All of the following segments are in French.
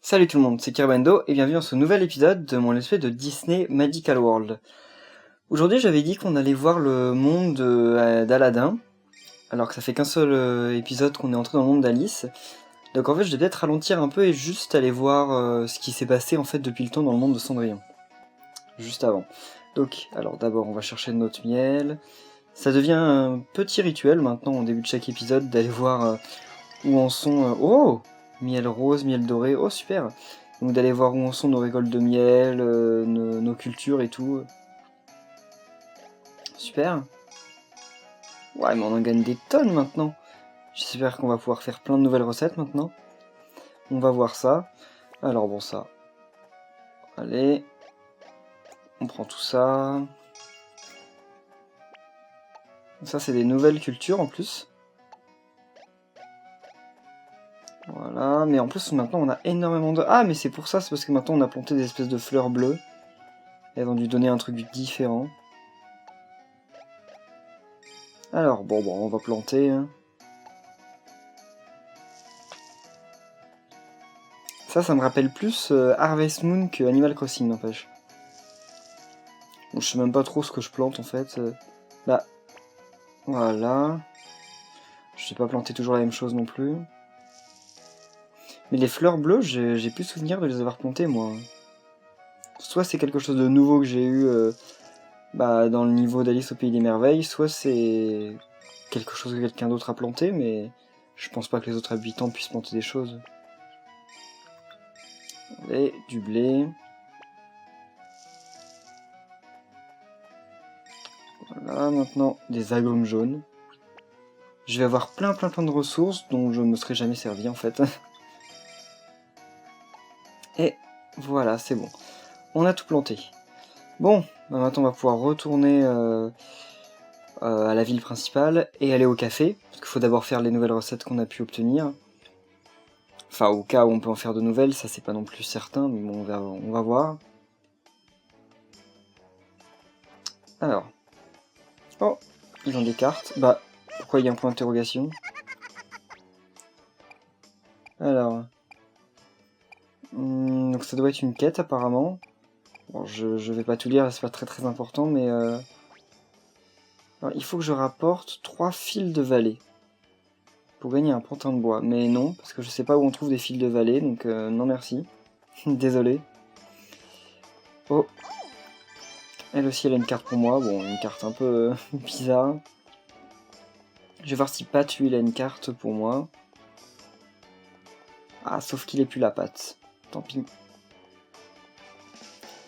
Salut tout le monde, c'est Kirbando et bienvenue dans ce nouvel épisode de mon let's play de Disney Magical World. Aujourd'hui j'avais dit qu'on allait voir le monde d'Aladin, alors que ça fait qu'un seul épisode qu'on est entré dans le monde d'Alice. Donc en fait je vais peut-être ralentir un peu et juste aller voir ce qui s'est passé en fait depuis le temps dans le monde de Cendrillon. Juste avant. Donc, alors d'abord on va chercher notre miel. Ça devient un petit rituel maintenant au début de chaque épisode d'aller voir où en sont... Oh, miel rose, miel doré, oh super. Donc d'aller voir où en sont nos récoltes de miel, nos cultures et tout. Super. Ouais, mais on en gagne des tonnes maintenant. J'espère qu'on va pouvoir faire plein de nouvelles recettes maintenant. On va voir ça. Alors bon, ça. Allez. On prend tout ça. Ça, c'est des nouvelles cultures en plus. Voilà, mais en plus maintenant on a énormément de... Ah, mais c'est pour ça, c'est parce que maintenant on a planté des espèces de fleurs bleues. Elles ont dû donner un truc différent. Alors, bon, on va planter. Hein. Ça me rappelle plus Harvest Moon que Animal Crossing, n'empêche. Bon, je sais même pas trop ce que je plante en fait. Là, voilà. Je sais pas planter toujours la même chose non plus. Mais les fleurs bleues, j'ai plus souvenir de les avoir plantées moi. Soit c'est quelque chose de nouveau que j'ai eu dans le niveau d'Alice au Pays des Merveilles, soit c'est quelque chose que quelqu'un d'autre a planté, mais je pense pas que les autres habitants puissent planter des choses. Et du blé. Voilà, maintenant des agrumes jaunes. Je vais avoir plein de ressources dont je ne me serais jamais servi en fait. Et voilà, c'est bon. On a tout planté. Bon, maintenant on va pouvoir retourner à la ville principale et aller au café. Parce qu'il faut d'abord faire les nouvelles recettes qu'on a pu obtenir. Enfin, au cas où on peut en faire de nouvelles, ça c'est pas non plus certain, mais bon, on va voir. Alors. Oh, ils ont des cartes. Bah, pourquoi il y a un point d'interrogation? Alors. Donc ça doit être une quête apparemment. Bon, je vais pas tout lire, c'est pas très important, mais... Alors, il faut que je rapporte 3 fils de vallée. Pour gagner un pantin de bois. Mais non, parce que je sais pas où on trouve des fils de vallée, donc non merci. Désolé. Oh. Elle aussi, elle a une carte pour moi. Bon, une carte un peu bizarre. Je vais voir si Pat, lui, il a une carte pour moi. Ah, sauf qu'il est plus la Pat. Tant pis.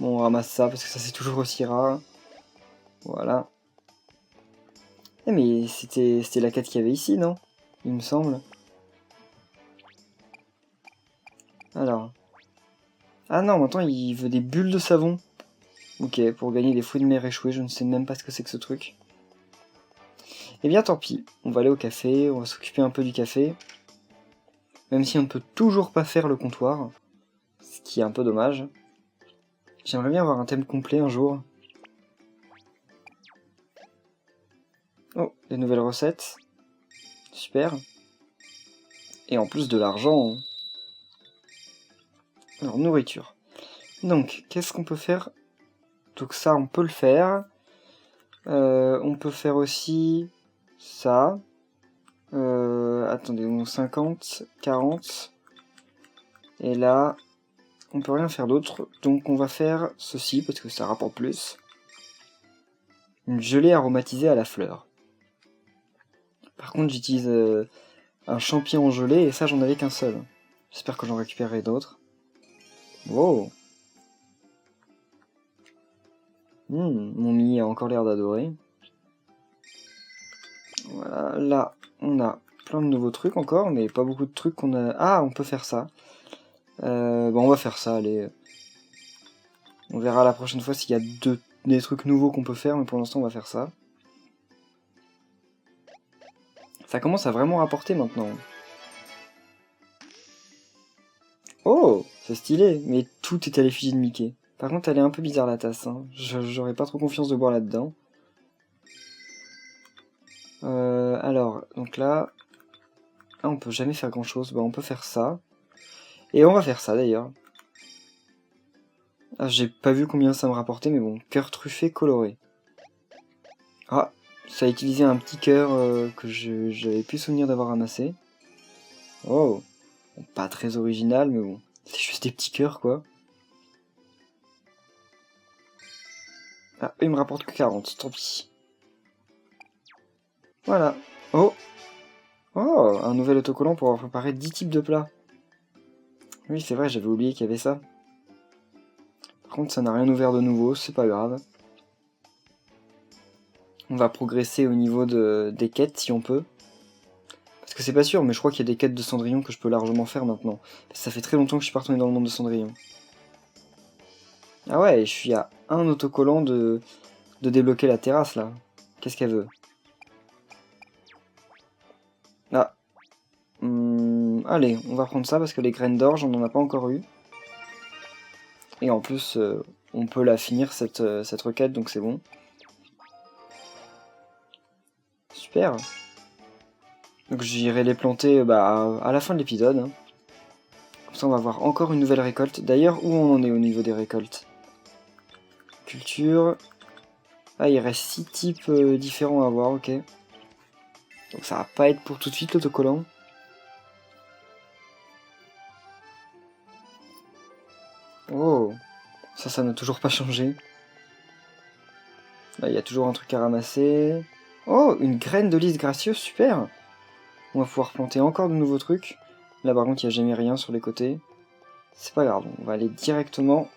Bon, on ramasse ça, parce que ça, c'est toujours aussi rare. Voilà. Eh, mais c'était la quête qu'il y avait ici, non? Il me semble. Alors. Ah non, maintenant, il veut des bulles de savon. Ok, pour gagner des fruits de mer échoués, je ne sais même pas ce que c'est que ce truc. Eh bien tant pis, on va aller au café, on va s'occuper un peu du café. Même si on ne peut toujours pas faire le comptoir, ce qui est un peu dommage. J'aimerais bien avoir un thème complet un jour. Oh, des nouvelles recettes. Super. Et en plus de l'argent. Alors, nourriture. Donc, qu'est-ce qu'on peut faire? Donc ça, on peut le faire. On peut faire aussi ça. Attendez, on 50, 40. Et là, on peut rien faire d'autre. Donc on va faire ceci, parce que ça rapporte plus. Une gelée aromatisée à la fleur. Par contre, j'utilise un champignon gelé, et ça, j'en avais qu'un seul. J'espère que j'en récupérerai d'autres. Wow. Mon Mi a encore l'air d'adorer. Voilà, là, on a plein de nouveaux trucs encore, mais pas beaucoup de trucs qu'on a... Ah, on peut faire ça. Bon, on va faire ça, allez. On verra la prochaine fois s'il y a des trucs nouveaux qu'on peut faire, mais pour l'instant, on va faire ça. Ça commence à vraiment rapporter maintenant. Oh, c'est stylé, mais tout est à l'effigie de Mickey. Par contre, elle est un peu bizarre la tasse, hein. J'aurais pas trop confiance de boire là-dedans. Alors, donc là... Ah, on peut jamais faire grand-chose, bah on peut faire ça. Et on va faire ça d'ailleurs. Ah, j'ai pas vu combien ça me rapportait, mais bon, cœur truffé coloré. Ah, ça a utilisé un petit cœur que j'avais plus souvenir d'avoir ramassé. Oh, bon, pas très original, mais bon, c'est juste des petits cœurs quoi. Ah, il me rapporte que 40, tant pis. Voilà. Oh, oh, un nouvel autocollant pour avoir préparé 10 types de plats. Oui, c'est vrai, j'avais oublié qu'il y avait ça. Par contre, ça n'a rien ouvert de nouveau, c'est pas grave. On va progresser au niveau des quêtes si on peut. Parce que c'est pas sûr, mais je crois qu'il y a des quêtes de Cendrillon que je peux largement faire maintenant. Ça fait très longtemps que je suis pas retourné dans le monde de Cendrillon. Ah ouais, je suis à un autocollant de débloquer la terrasse là. Qu'est-ce qu'elle veut? Ah. Allez, on va prendre ça parce que les graines d'orge, on n'en a pas encore eu. Et en plus, on peut la finir cette requête, donc c'est bon. Super. Donc j'irai les planter à la fin de l'épisode. Hein. Comme ça on va avoir encore une nouvelle récolte. D'ailleurs, où on en est au niveau des récoltes? Culture. Ah, il reste 6 types différents à voir, ok. Donc ça va pas être pour tout de suite l'autocollant. Oh, ça n'a toujours pas changé. Là, il y a toujours un truc à ramasser. Oh, une graine de lys gracieux, super. On va pouvoir planter encore de nouveaux trucs. Là, par contre, il n'y a jamais rien sur les côtés. C'est pas grave, on va aller directement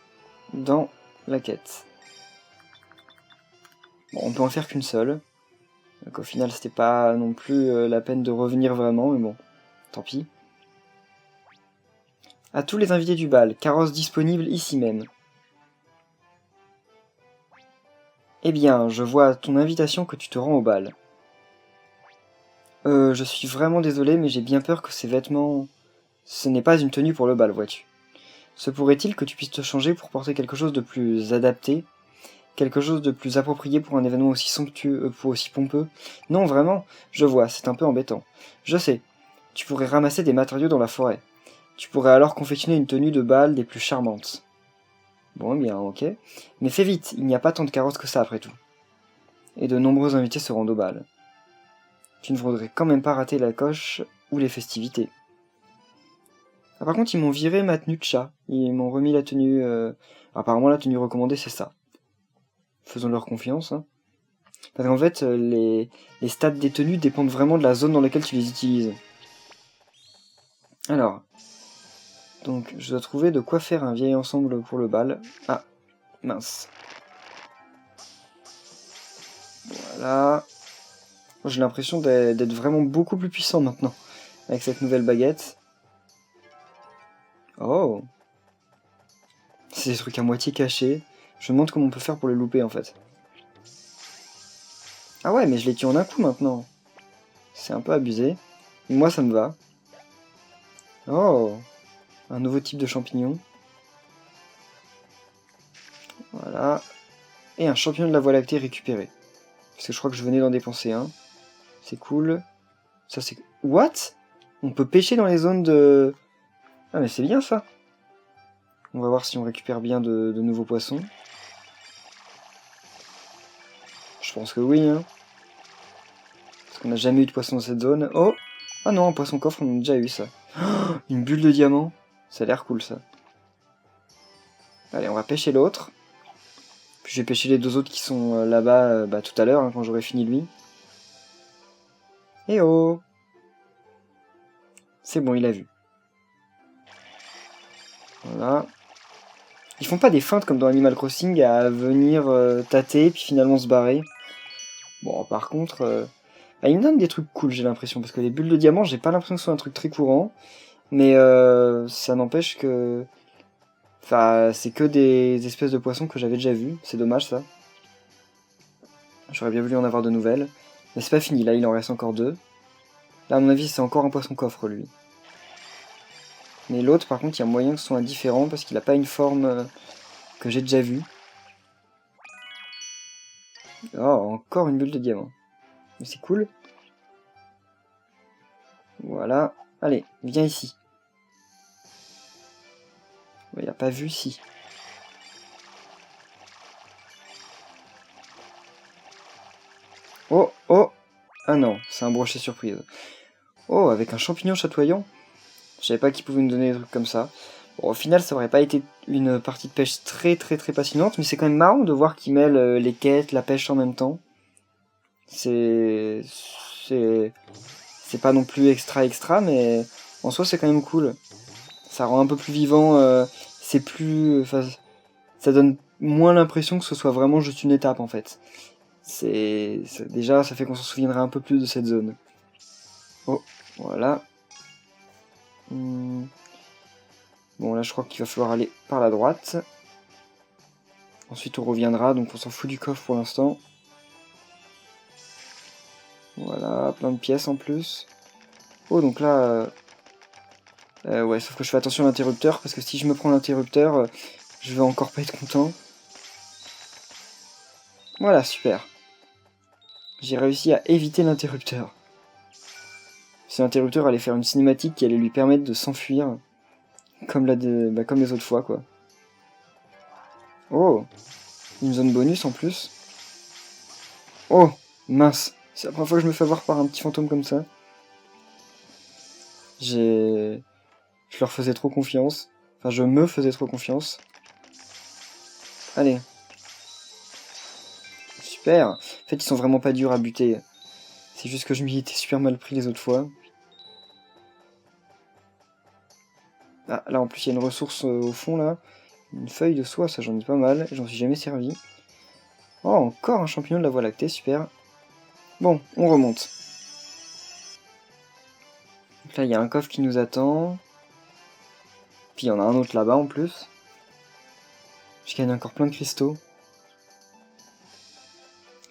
dans la quête. Bon, on peut en faire qu'une seule. Donc au final, c'était pas non plus la peine de revenir vraiment, mais bon, tant pis. À tous les invités du bal, carrosse disponible ici même. Eh bien, je vois à ton invitation que tu te rends au bal. Je suis vraiment désolé, mais j'ai bien peur que ces vêtements... Ce n'est pas une tenue pour le bal, vois-tu. Se pourrait-il que tu puisses te changer pour porter quelque chose de plus adapté, quelque chose de plus approprié pour un événement aussi somptueux, pour aussi pompeux? Non, vraiment, je vois, c'est un peu embêtant. Je sais, tu pourrais ramasser des matériaux dans la forêt. Tu pourrais alors confectionner une tenue de bal des plus charmantes. Bon, eh bien, ok. Mais fais vite, il n'y a pas tant de carrosses que ça après tout. Et de nombreux invités se rendent au bal. Tu ne voudrais quand même pas rater la coche ou les festivités. Ah, par contre, ils m'ont viré ma tenue de chat. Ils m'ont remis la tenue... Apparemment, la tenue recommandée, c'est ça. Faisons leur confiance. Hein. Parce qu'en fait, les stats des tenues dépendent vraiment de la zone dans laquelle tu les utilises. Alors... Donc, je dois trouver de quoi faire un vieil ensemble pour le bal. Ah, mince. Voilà. J'ai l'impression d'être vraiment beaucoup plus puissant maintenant. Avec cette nouvelle baguette. Oh. C'est des trucs à moitié cachés. Je me demande comment on peut faire pour les louper en fait. Ah ouais, mais je les tue en un coup maintenant. C'est un peu abusé. Moi ça me va. Oh. Un nouveau type de champignon. Voilà. Et un champignon de la Voie lactée récupéré. Parce que je crois que je venais d'en dépenser un. C'est cool. Ça c'est... What? On peut pêcher dans les zones de... Ah mais c'est bien ça. On va voir si on récupère bien de nouveaux poissons. Je pense que oui, hein. Parce qu'on n'a jamais eu de poisson dans cette zone. Oh! Ah non, un poisson coffre, on a déjà eu ça. Oh, une bulle de diamant. Ça a l'air cool ça. Allez, on va pêcher l'autre. Puis je vais pêcher les deux autres qui sont là-bas tout à l'heure, hein, quand j'aurai fini lui. Eh oh! C'est bon, il a vu. Voilà. Ils font pas des feintes comme dans Animal Crossing à venir tâter puis finalement se barrer. Bon, par contre, ils me donnent des trucs cool, j'ai l'impression, parce que les bulles de diamant, j'ai pas l'impression que ce soit un truc très courant, mais ça n'empêche que... Enfin, c'est que des espèces de poissons que j'avais déjà vus, c'est dommage ça. J'aurais bien voulu en avoir de nouvelles. Mais c'est pas fini, là il en reste encore deux. Là à mon avis c'est encore un poisson coffre lui. Mais l'autre par contre il y a moyen que ce soit un différent parce qu'il a pas une forme que j'ai déjà vue. Oh, encore une bulle de diamant. Mais c'est cool. Voilà. Allez, viens ici. Il a pas vu, si. Oh, oh. Ah non, c'est un brochet surprise. Oh, avec un champignon chatoyant. Je savais pas qu'il pouvait nous donner des trucs comme ça. Bon, au final, ça aurait pas été une partie de pêche très passionnante, mais c'est quand même marrant de voir qu'il mêle les quêtes, la pêche en même temps. C'est pas non plus extra, mais en soi c'est quand même cool. Ça rend un peu plus vivant, c'est plus, enfin, ça donne moins l'impression que ce soit vraiment juste une étape en fait. Déjà, ça fait qu'on s'en souviendra un peu plus de cette zone. Oh, voilà. Bon, là je crois qu'il va falloir aller par la droite. Ensuite on reviendra, donc on s'en fout du coffre pour l'instant. Voilà, plein de pièces en plus. Oh, donc là... ouais, sauf que je fais attention à l'interrupteur, parce que si je me prends l'interrupteur, je vais encore pas être content. Voilà, super. J'ai réussi à éviter l'interrupteur. Si l'interrupteur allait faire une cinématique qui allait lui permettre de s'enfuir, comme les autres fois, quoi. Oh, une zone bonus en plus. Oh, mince. C'est la première fois que je me fais avoir par un petit fantôme comme ça. Je leur faisais trop confiance. Enfin, je me faisais trop confiance. Allez. Super. En fait, ils sont vraiment pas durs à buter. C'est juste que je m'y étais super mal pris les autres fois. Ah, là en plus il y a une ressource au fond là. Une feuille de soie, ça j'en ai pas mal. J'en suis jamais servi. Oh, encore un champignon de la Voie lactée, super. Bon, on remonte. Donc là il y a un coffre qui nous attend. Puis il y en a un autre là-bas en plus. Je gagne encore plein de cristaux.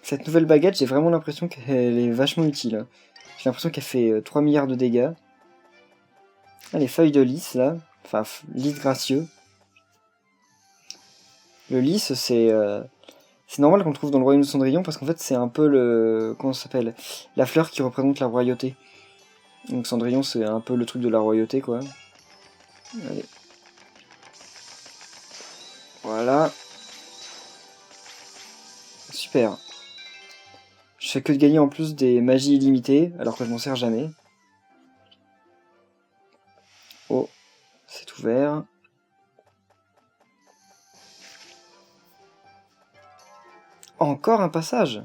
Cette nouvelle baguette, j'ai vraiment l'impression qu'elle est vachement utile. J'ai l'impression qu'elle fait 3 milliards de dégâts. Ah, les feuilles de lys là. Enfin, lys gracieux. Le lys, c'est normal qu'on le trouve dans le royaume de Cendrillon parce qu'en fait c'est un peu le... Comment ça s'appelle? La fleur qui représente la royauté. Donc Cendrillon c'est un peu le truc de la royauté quoi. Allez. Voilà. Super. Je fais que de gagner en plus des magies illimitées alors que je m'en sers jamais. Oh, c'est ouvert. Encore un passage.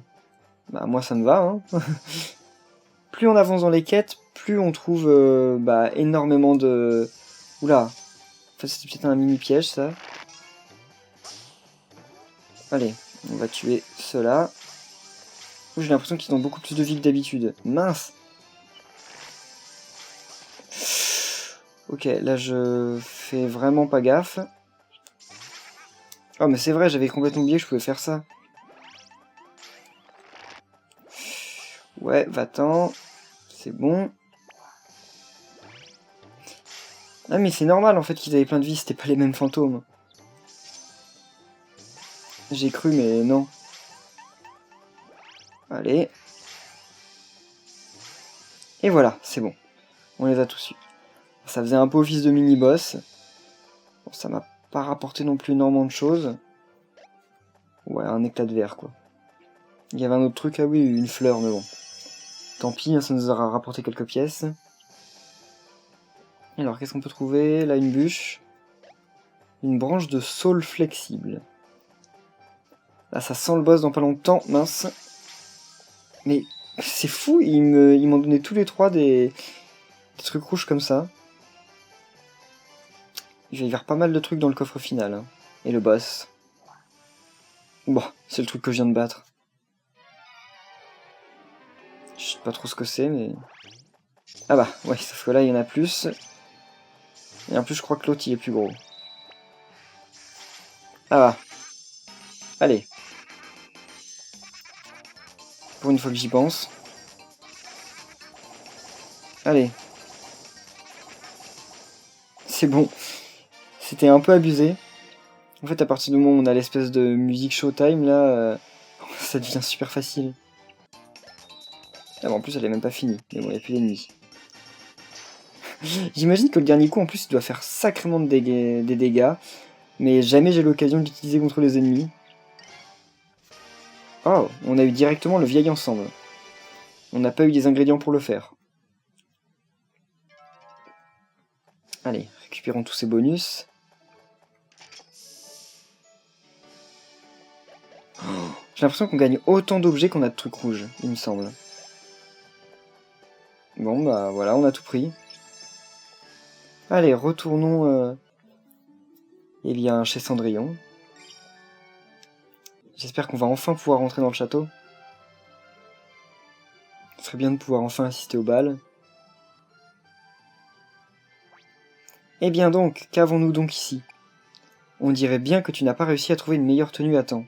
Bah moi ça me va hein. Plus on avance dans les quêtes, plus on trouve énormément de... Oula. En fait c'était peut-être un mini piège ça. Allez, on va tuer ceux-là. J'ai l'impression qu'ils ont beaucoup plus de vie que d'habitude. Mince. Ok, là je fais vraiment pas gaffe. Oh mais c'est vrai, j'avais complètement oublié que je pouvais faire ça. Ouais, va-t'en. C'est bon. Ah mais c'est normal en fait qu'ils avaient plein de vie, c'était pas les mêmes fantômes. J'ai cru mais non. Allez. Et voilà, c'est bon. On les a tous eus. Ça faisait un peu office de mini-boss. Bon, ça m'a pas rapporté non plus énormément de choses. Ouais, un éclat de verre quoi. Il y avait un autre truc, ah oui, une fleur, mais bon. Tant pis, hein, ça nous aura rapporté quelques pièces. Alors, qu'est-ce qu'on peut trouver? Là, une bûche. Une branche de saule flexible. Là, ça sent le boss dans pas longtemps, mince. Mais c'est fou, ils m'ont donné tous les trois des trucs rouges comme ça. Il va y avoir pas mal de trucs dans le coffre final. Hein. Et le boss. Bon, c'est le truc que je viens de battre. Je sais pas trop ce que c'est, mais... Ah bah, ouais, sauf que là, il y en a plus. Et en plus, je crois que l'autre, il est plus gros. Ah bah. Allez. Pour une fois que j'y pense. Allez. C'est bon. C'était un peu abusé. En fait, à partir du moment où on a l'espèce de musique showtime, là, ça devient super facile. Ah bon, en plus, elle est même pas finie. Mais bon, il n'y a plus d'ennemis. J'imagine que le dernier coup, en plus, il doit faire sacrément des dégâts. Mais jamais j'ai l'occasion de l'utiliser contre les ennemis. Oh, on a eu directement le vieil ensemble. On n'a pas eu les ingrédients pour le faire. Allez, récupérons tous ces bonus. J'ai l'impression qu'on gagne autant d'objets qu'on a de trucs rouges, il me semble. Bon, bah voilà, on a tout pris. Allez, retournons chez Cendrillon. J'espère qu'on va enfin pouvoir rentrer dans le château. Ce serait bien de pouvoir enfin assister au bal. Eh bien donc, qu'avons-nous donc ici? On dirait bien que tu n'as pas réussi à trouver une meilleure tenue à temps.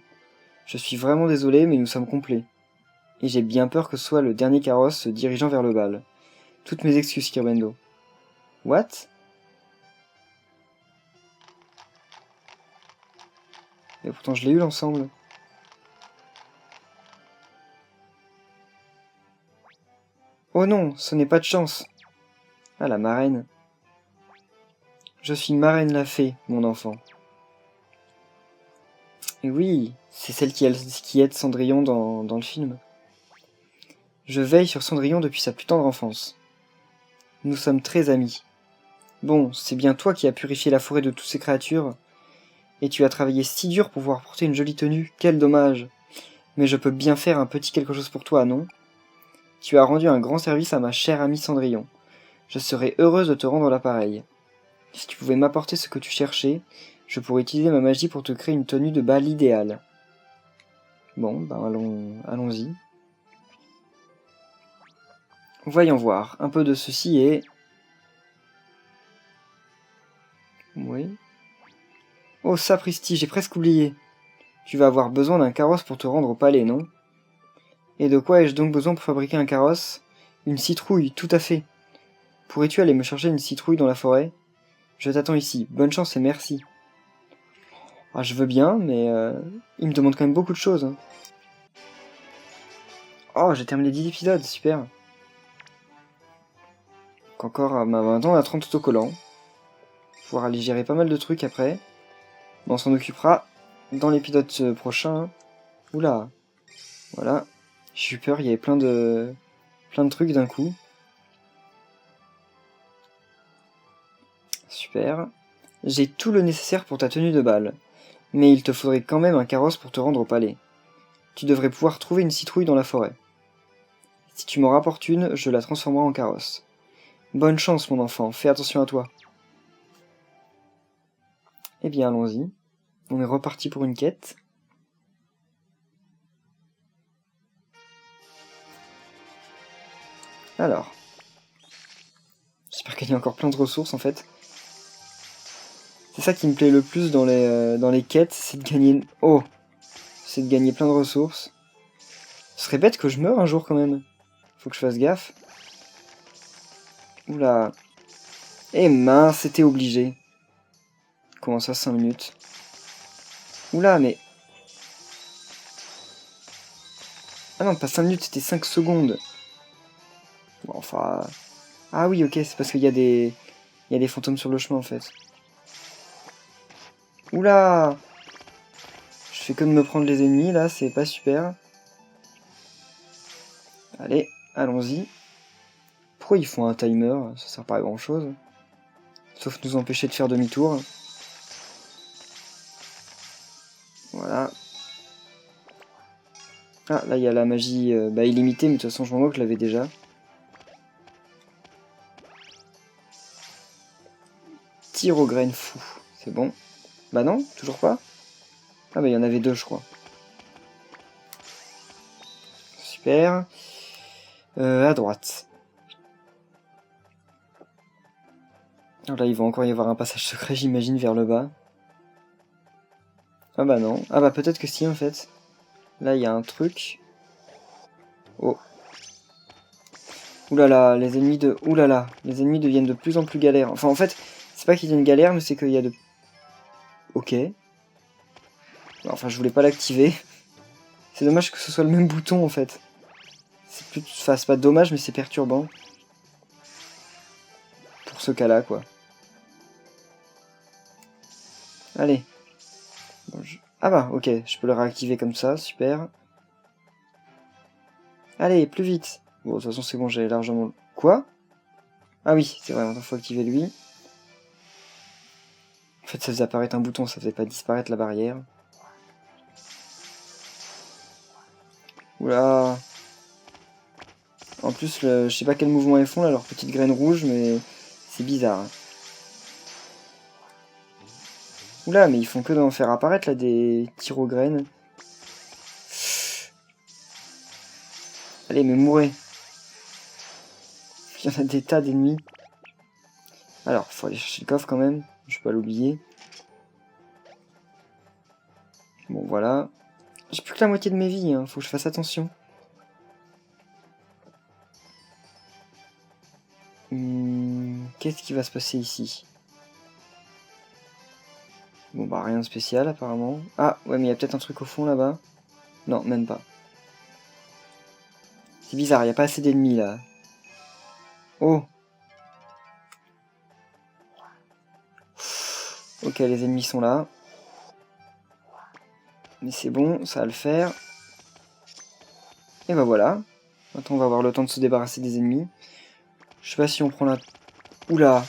Je suis vraiment désolé, mais nous sommes complets. Et j'ai bien peur que ce soit le dernier carrosse se dirigeant vers le bal. Toutes mes excuses, Kirbendo. What? Et pourtant je l'ai eu l'ensemble. Oh non, ce n'est pas de chance. Ah, la marraine. Je suis Marraine la Fée, mon enfant. Et oui, c'est celle qui aide Cendrillon dans le film. Je veille sur Cendrillon depuis sa plus tendre enfance. Nous sommes très amis. Bon, c'est bien toi qui as purifié la forêt de toutes ces créatures. Et tu as travaillé si dur pour pouvoir porter une jolie tenue, quel dommage. Mais je peux bien faire un petit quelque chose pour toi, non? Tu as rendu un grand service à ma chère amie Cendrillon. Je serais heureuse de te rendre l'appareil. Si tu pouvais m'apporter ce que tu cherchais, je pourrais utiliser ma magie pour te créer une tenue de bal idéale. Bon, ben allons-y. Voyons voir, un peu de ceci et... Oui. Oh sapristi, j'ai presque oublié. Tu vas avoir besoin d'un carrosse pour te rendre au palais, non? Et de quoi ai-je donc besoin pour fabriquer un carrosse? Une citrouille, tout à fait. Pourrais-tu aller me chercher une citrouille dans la forêt? Je t'attends ici, bonne chance et merci. Ah, je veux bien, mais il me demande quand même beaucoup de choses. Hein. Oh, j'ai terminé 10 épisodes, super. Donc encore, maintenant on a 30 autocollants. Pouvoir aller gérer pas mal de trucs après. Mais on s'en occupera dans l'épisode prochain. Oula, voilà. J'ai eu peur, il y avait plein de trucs d'un coup. Super. J'ai tout le nécessaire pour ta tenue de bal. Mais il te faudrait quand même un carrosse pour te rendre au palais. Tu devrais pouvoir trouver une citrouille dans la forêt. Si tu m'en rapportes une, je la transformerai en carrosse. Bonne chance, mon enfant, fais attention à toi. Eh bien, allons-y. On est reparti pour une quête. Alors. J'espère qu'il y a encore plein de ressources, en fait. C'est ça qui me plaît le plus dans les quêtes, c'est de gagner... Oh! C'est de gagner plein de ressources. Ce serait bête que je meure un jour, quand même. Faut que je fasse gaffe. Oula. Eh mince, c'était obligé. Comment ça, 5 minutes? Oula, mais... Ah non, pas 5 minutes, c'était 5 secondes. Bon, enfin... Ah oui, ok, c'est parce qu'il y a des... Il y a des fantômes sur le chemin, en fait. Oula! Je fais que de me prendre les ennemis, là, c'est pas super. Allez, allons-y. Pourquoi ils font un timer? Ça sert pas à grand-chose. Sauf nous empêcher de faire demi-tour. Voilà. Ah, là, il y a la magie illimitée, mais de toute façon, je m'en moque, je l'avais déjà. Tir aux graines fou. C'est bon. Bah non, toujours pas. Ah bah il y en avait 2, je crois. Super. À droite. Alors là, il va encore y avoir un passage secret, j'imagine, vers le bas. Ah bah non. Ah bah peut-être que si, en fait. Là, il y a un truc. Oh. Oulala, les ennemis de... Oulala, les ennemis deviennent de plus en plus galères. Enfin, en fait, c'est pas qu'ils deviennent galères, mais c'est qu'il y a de... Ok. Enfin, je voulais pas l'activer. C'est dommage que ce soit le même bouton, en fait. C'est plus... Enfin, c'est pas dommage, mais c'est perturbant. ce cas-là, quoi. Allez. Bon, ah bah, ok, je peux le réactiver comme ça, super. Allez, plus vite. Bon, de toute façon, c'est bon, j'ai largement... Quoi? Ah oui, c'est vrai, maintenant, faut activer lui. En fait, ça faisait apparaître un bouton, ça faisait pas disparaître la barrière. Oula. En plus, je sais pas quel mouvement elles font, là, leur petite graine rouge, mais c'est bizarre. Oula, mais ils font que d'en faire apparaître, là, des tirs aux graines. Allez, mais mourrez. Il y en a des tas d'ennemis. Alors, faut aller chercher le coffre quand même, je peux pas l'oublier. Bon, voilà. J'ai plus que la moitié de mes vies, hein. Faut que je fasse attention. Qu'est-ce qui va se passer ici? Bon bah rien de spécial apparemment. Ah ouais mais il y a peut-être un truc au fond là-bas. Non, même pas. C'est bizarre, il n'y a pas assez d'ennemis là. Oh. Ok, les ennemis sont là. Mais c'est bon, ça va le faire. Et bah voilà. Maintenant on va avoir le temps de se débarrasser des ennemis. Je sais pas si on prend la... Oula.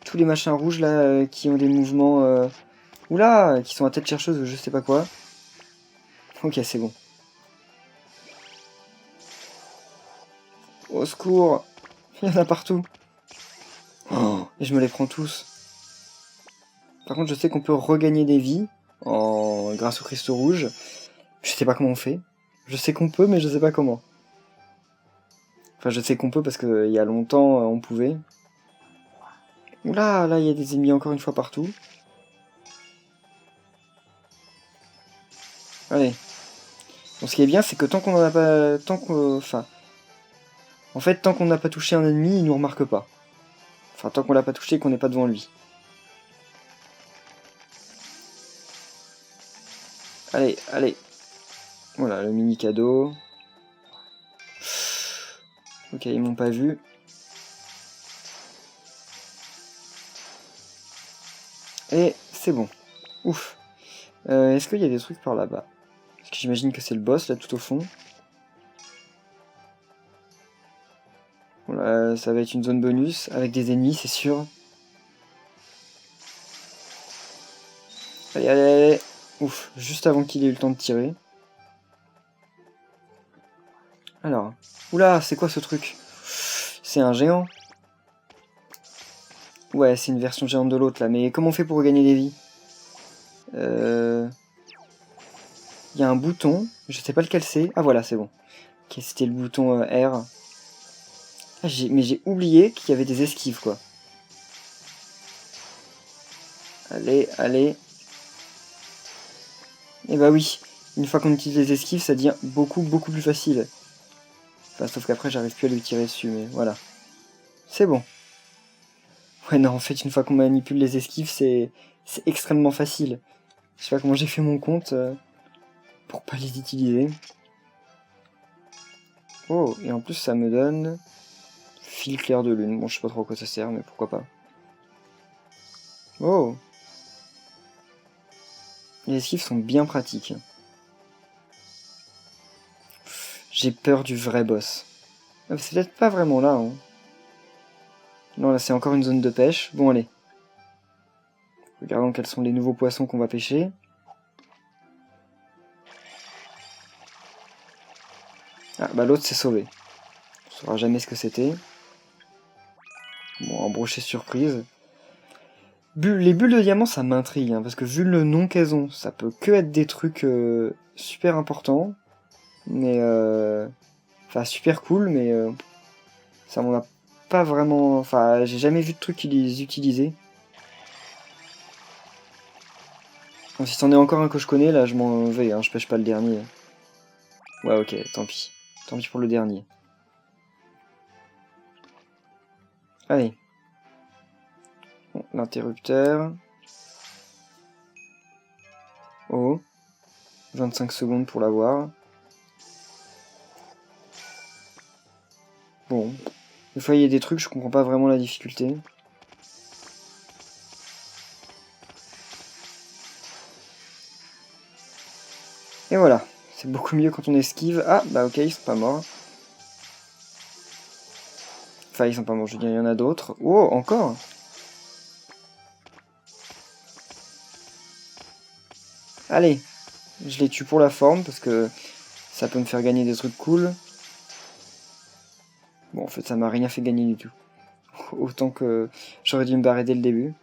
Tous les machins rouges là qui ont des mouvements... Oula, qui sont à tête chercheuse ou je sais pas quoi. Ok, c'est bon. Au secours. Il y en a partout. Oh, et je me les prends tous. Par contre, je sais qu'on peut regagner des vies grâce au cristaux rouge. Je sais pas comment on fait. Je sais qu'on peut, mais je sais pas comment. Enfin, je sais qu'on peut parce qu'il y a longtemps, on pouvait. Oula, là, il y a des ennemis encore une fois partout. Allez. Bon, ce qui est bien, c'est que tant qu'on n'en a pas... Enfin... En fait, tant qu'on n'a pas touché un ennemi, il nous remarque pas. Enfin, tant qu'on l'a pas touché et qu'on n'est pas devant lui. Allez, allez. Voilà, le mini cadeau. Ok, ils m'ont pas vu. Et c'est bon. Ouf. Est-ce qu'il y a des trucs par là-bas? Parce que j'imagine que c'est le boss, là, tout au fond. Voilà, ça va être une zone bonus, avec des ennemis, c'est sûr. Allez, allez, allez. Ouf, juste avant qu'il ait eu le temps de tirer. Alors. Oula, c'est quoi ce truc? C'est un géant? Ouais, c'est une version géante de l'autre, là. Mais comment on fait pour regagner des vies? Il y a un bouton, je sais pas lequel c'est. Ah voilà, c'est bon. Ok, c'était le bouton R. Ah, mais j'ai oublié qu'il y avait des esquives, quoi. Allez, allez. Et bah oui, une fois qu'on utilise les esquives, ça devient beaucoup plus facile. Enfin, sauf qu'après, j'arrive plus à lui tirer dessus, mais voilà. C'est bon. Ouais, non, en fait, une fois qu'on manipule les esquives, c'est extrêmement facile. Je sais pas comment j'ai fait mon compte pour pas les utiliser. Oh, et en plus, ça me donne fil clair de lune. Bon, je sais pas trop à quoi ça sert, mais pourquoi pas. Oh, les esquives sont bien pratiques. J'ai peur du vrai boss. Ah, c'est peut-être pas vraiment là, hein. Non, là, c'est encore une zone de pêche. Bon, allez. Regardons quels sont les nouveaux poissons qu'on va pêcher. Ah, bah l'autre s'est sauvé. On saura jamais ce que c'était. Bon, un brochet surprise. Les bulles de diamant, ça m'intrigue, hein, parce que vu le nom qu'elles ont, ça peut que être des trucs super importants. Mais enfin, super cool, mais ça m'en a pas vraiment... Enfin, j'ai jamais vu de trucs qui les utilisaient. Donc, si c'en est encore un que je connais, là, je m'en vais, hein, je pêche pas le dernier. Ouais, ok, tant pis. Tant pis pour le dernier. Allez. Bon, l'interrupteur. Oh. 25 secondes pour l'avoir. Bon. Des fois il y a des trucs, je comprends pas vraiment la difficulté. Et voilà, c'est beaucoup mieux quand on esquive. Ah, bah ok, ils sont pas morts. Enfin, ils sont pas morts, je veux dire, il y en a d'autres. Oh, encore. Allez, je les tue pour la forme, parce que ça peut me faire gagner des trucs cool. Bon, en fait, ça m'a rien fait gagner du tout. Autant que j'aurais dû me barrer dès le début.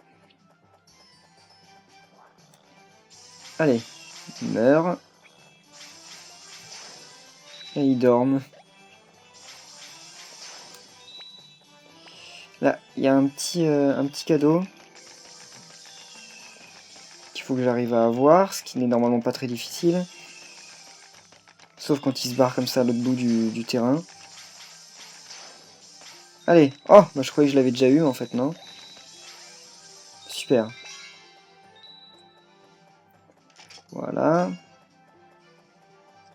Allez, meurs. Et ils dorment. Là, il y a un petit cadeau qu'il faut que j'arrive à avoir, ce qui n'est normalement pas très difficile. Sauf quand il se barre comme ça à l'autre bout du terrain. Allez. Oh, bah je croyais que je l'avais déjà eu en fait, non? Super. Voilà.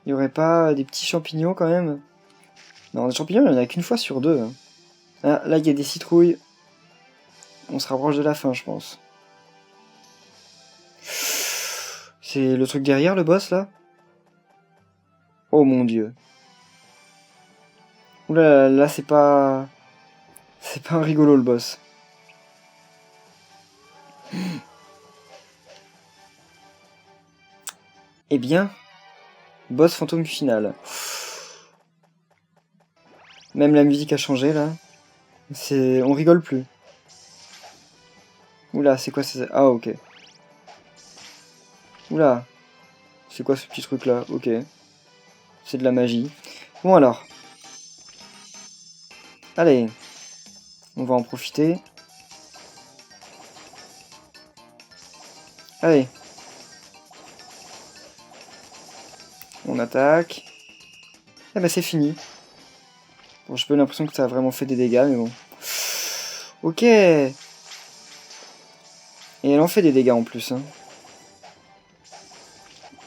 Il y aurait pas des petits champignons quand même? Non, des champignons, il n'y en a qu'une fois sur deux. Hein. Ah, là, il y a des citrouilles. On se rapproche de la fin, je pense. C'est le truc derrière, le boss, là? Oh mon dieu. Oula, là, c'est pas... C'est pas un rigolo, le boss. Eh bien... Boss fantôme final. Même la musique a changé, là. On rigole plus. Oula, c'est quoi ça? Ah, ok. Oula. C'est quoi ce petit truc là? Ok. C'est de la magie. Bon alors. Allez. On va en profiter. Allez. On attaque. Eh ben c'est fini. Bon, j'ai pas l'impression que ça a vraiment fait des dégâts, mais bon. Ok. Et elle en fait des dégâts en plus. Hein.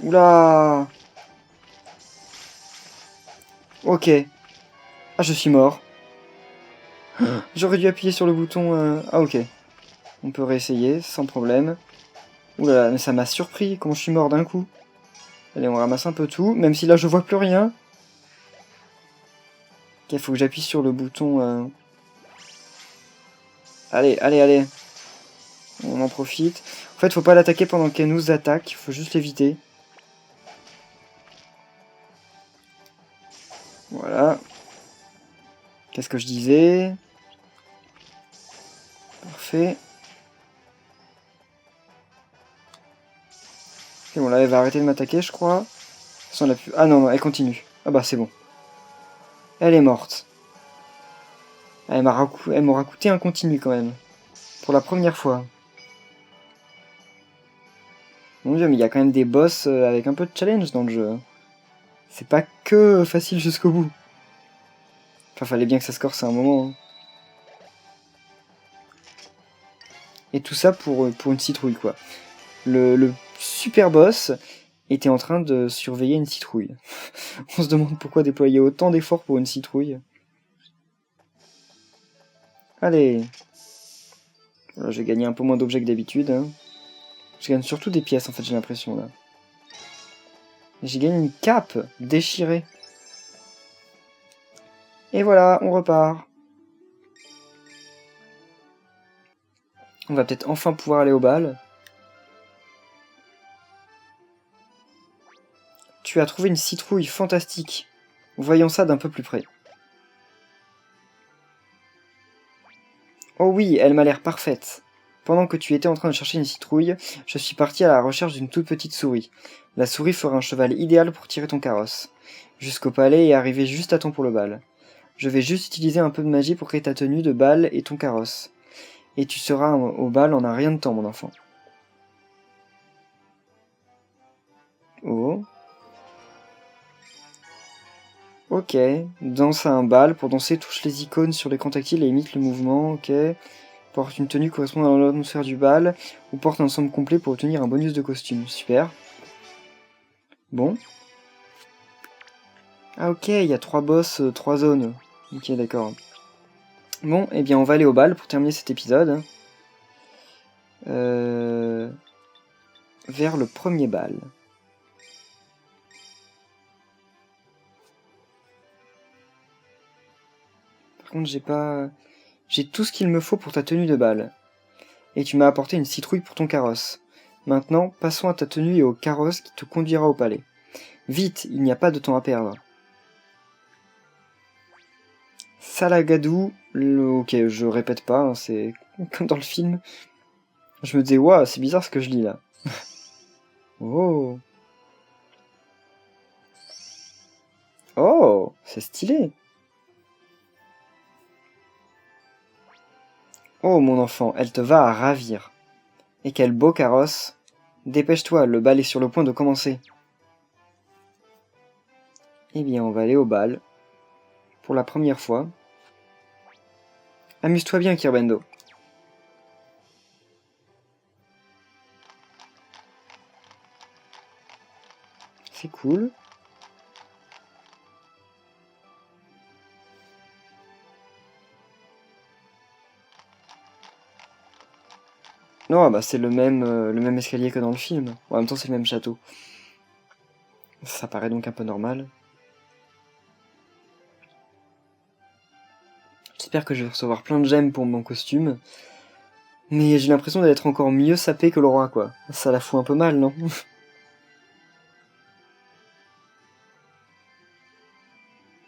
Oula. Ok. Ah, je suis mort. J'aurais dû appuyer sur le bouton... Ah, ok. On peut réessayer, sans problème. Oula, mais ça m'a surpris, comment je suis mort d'un coup. Allez, on ramasse un peu tout, même si là je vois plus rien. Ok, faut que j'appuie sur le bouton... Allez, allez, allez. On en profite. En fait, faut pas l'attaquer pendant qu'elle nous attaque, faut juste l'éviter. Voilà. Qu'est-ce que je disais? Parfait. Ok, bon là, elle va arrêter de m'attaquer, je crois. Sans la pu... Ah non, non, elle continue. Ah bah c'est bon. Elle est morte. Elle m'aura coûté un continu quand même. Pour la première fois. Mon dieu, mais il y a quand même des boss avec un peu de challenge dans le jeu. C'est pas que facile jusqu'au bout. Enfin, fallait bien que ça se corse à un moment. Hein. Et tout ça pour une citrouille, quoi. Le super boss était en train de surveiller une citrouille. On se demande pourquoi déployer autant d'efforts pour une citrouille. Allez. Voilà, j'ai gagné un peu moins d'objets que d'habitude. Hein. Je gagne surtout des pièces, en fait, j'ai l'impression, là. J'ai gagné une cape déchirée. Et voilà, on repart. On va peut-être enfin pouvoir aller au bal. Tu as trouvé une citrouille fantastique. Voyons ça d'un peu plus près. Oh oui, elle m'a l'air parfaite. Pendant que tu étais en train de chercher une citrouille, je suis parti à la recherche d'une toute petite souris. La souris fera un cheval idéal pour tirer ton carrosse. Jusqu'au palais et arriver juste à temps pour le bal. Je vais juste utiliser un peu de magie pour créer ta tenue de bal et ton carrosse. Et tu seras au bal en un rien de temps, mon enfant. Oh. Ok. Danse à un bal. Pour danser, touche les icônes sur l'écran tactile et imite le mouvement. Ok. Porte une tenue correspondant à l'atmosphère du bal. Ou porte un ensemble complet pour obtenir un bonus de costume. Super. Bon. Ah ok, il y a 3 boss, 3 zones. Ok, d'accord. Bon, eh bien on va aller au bal pour terminer cet épisode. Vers le premier bal. Par contre, j'ai tout ce qu'il me faut pour ta tenue de bal. Et tu m'as apporté une citrouille pour ton carrosse. Maintenant, passons à ta tenue et au carrosse qui te conduira au palais. Vite, il n'y a pas de temps à perdre. Salagadou, ok, je répète pas, hein, c'est comme dans le film. Je me disais, waouh, c'est bizarre ce que je lis là. Oh, oh, c'est stylé. Oh mon enfant, elle te va à ravir. Et quel beau carrosse. Dépêche-toi, le bal est sur le point de commencer. Eh bien, on va aller au bal. Pour la première fois. Amuse-toi bien, Kirbendo. C'est cool. Non, bah c'est le même escalier que dans le film. En même temps, c'est le même château. Ça paraît donc un peu normal. J'espère que je vais recevoir plein de gemmes pour mon costume. Mais j'ai l'impression d'être encore mieux sapé que le roi, quoi. Ça la fout un peu mal, non?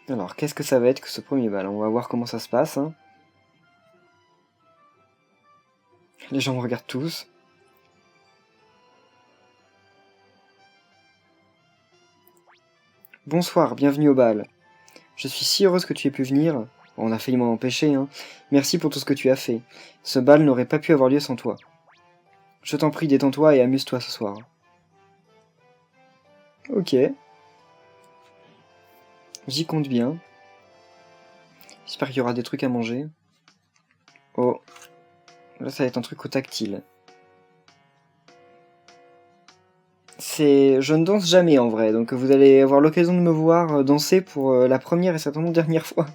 Alors, qu'est-ce que ça va être que ce premier bal? On va voir comment ça se passe, hein. Les gens me regardent tous. Bonsoir, bienvenue au bal. Je suis si heureuse que tu aies pu venir. On a failli m'en empêcher, hein. Merci pour tout ce que tu as fait. Ce bal n'aurait pas pu avoir lieu sans toi. Je t'en prie, détends-toi et amuse-toi ce soir. Ok. J'y compte bien. J'espère qu'il y aura des trucs à manger. Oh. Là, ça va être un truc au tactile. Je ne danse jamais en vrai, donc vous allez avoir l'occasion de me voir danser pour la première et certainement dernière fois.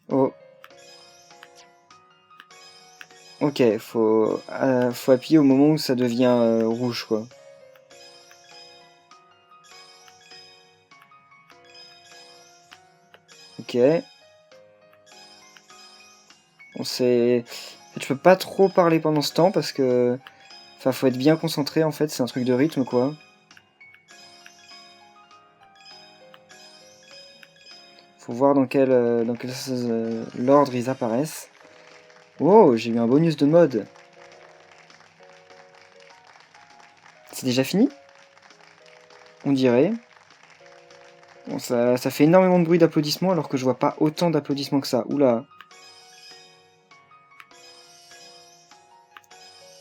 Oh. Ok, faut appuyer au moment où ça devient rouge, quoi. Ok. On sait... En fait, je peux pas trop parler pendant ce temps parce que... Enfin, faut être bien concentré en fait, c'est un truc de rythme, quoi. Faut voir dans quel l'ordre ils apparaissent. Oh, j'ai eu un bonus de mode. C'est déjà fini? On dirait. Bon, ça fait énormément de bruit d'applaudissements alors que je vois pas autant d'applaudissements que ça. Oula.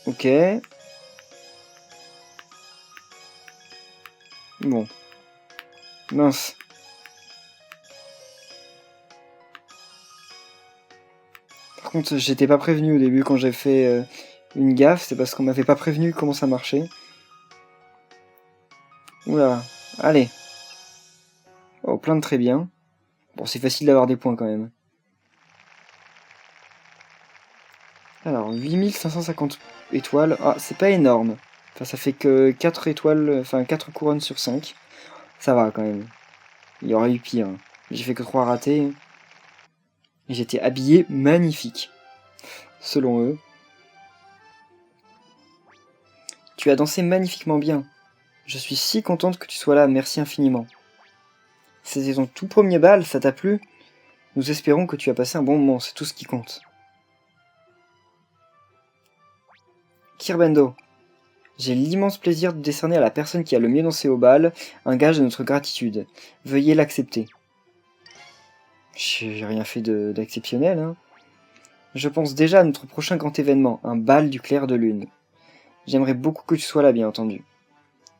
Ok. Bon. Mince. Par contre, j'étais pas prévenu au début quand j'ai fait une gaffe, c'est parce qu'on m'avait pas prévenu comment ça marchait. Oula. Allez. Oh, plein de très bien. Bon, c'est facile d'avoir des points quand même. Alors, 8550 étoiles. Ah, c'est pas énorme. Enfin, ça fait que 4 étoiles, enfin 4 couronnes sur 5. Ça va quand même. Il y aurait eu pire. J'ai fait que 3 ratés. Et j'étais habillé magnifique. Selon eux. Tu as dansé magnifiquement bien. Je suis si contente que tu sois là, merci infiniment. C'était ton tout premier bal, ça t'a plu? Nous espérons que tu as passé un bon moment, c'est tout ce qui compte. Kirbendo, j'ai l'immense plaisir de décerner à la personne qui a le mieux dansé au bal un gage de notre gratitude. Veuillez l'accepter. J'ai rien fait d'exceptionnel, hein. Je pense déjà à notre prochain grand événement, un bal du clair de lune. J'aimerais beaucoup que tu sois là, bien entendu.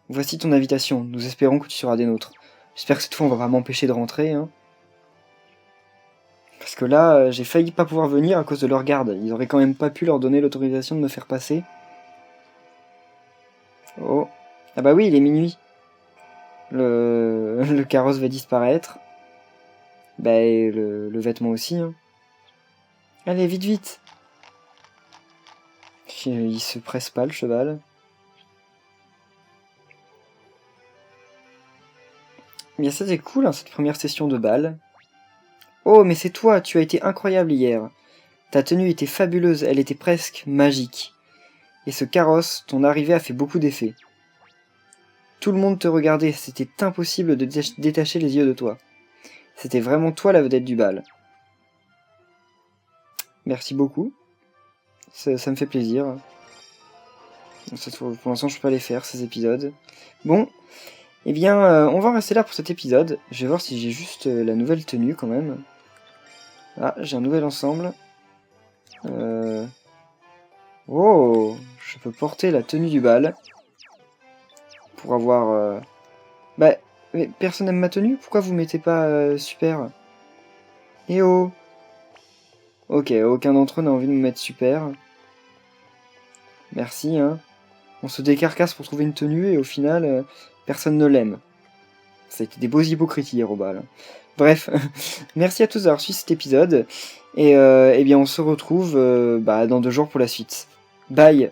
Voici ton invitation, nous espérons que tu seras des nôtres. J'espère que cette fois on va pas m'empêcher de rentrer, hein. Parce que là, j'ai failli pas pouvoir venir à cause de leur garde. Ils auraient quand même pas pu leur donner l'autorisation de me faire passer. Oh. Ah bah oui, il est minuit. Le carrosse va disparaître. Bah, et le vêtement aussi, hein. Allez, vite, vite. Il se presse pas, le cheval. Bien, c'était cool, hein, cette première session de bal. Oh, mais c'est toi, tu as été incroyable hier. Ta tenue était fabuleuse, elle était presque magique. Et ce carrosse, ton arrivée a fait beaucoup d'effet. Tout le monde te regardait, c'était impossible de détacher les yeux de toi. C'était vraiment toi la vedette du bal. Merci beaucoup. Ça me fait plaisir. Pour l'instant, je peux pas les faire, ces épisodes. Bon, eh bien, on va en rester là pour cet épisode. Je vais voir si j'ai juste la nouvelle tenue, quand même. Ah, j'ai un nouvel ensemble. Oh, je peux porter la tenue du bal. Pour avoir... Bah, mais personne n'aime ma tenue? Pourquoi vous mettez pas super? Eh oh! Ok, aucun d'entre eux n'a envie de me mettre super. Merci, hein. On se décarcasse pour trouver une tenue et au final, personne ne l'aime. Ça a été des beaux hypocrites hier au bal. Bref, merci à tous d'avoir suivi cet épisode. Et eh bien on se retrouve dans 2 jours pour la suite. Bye!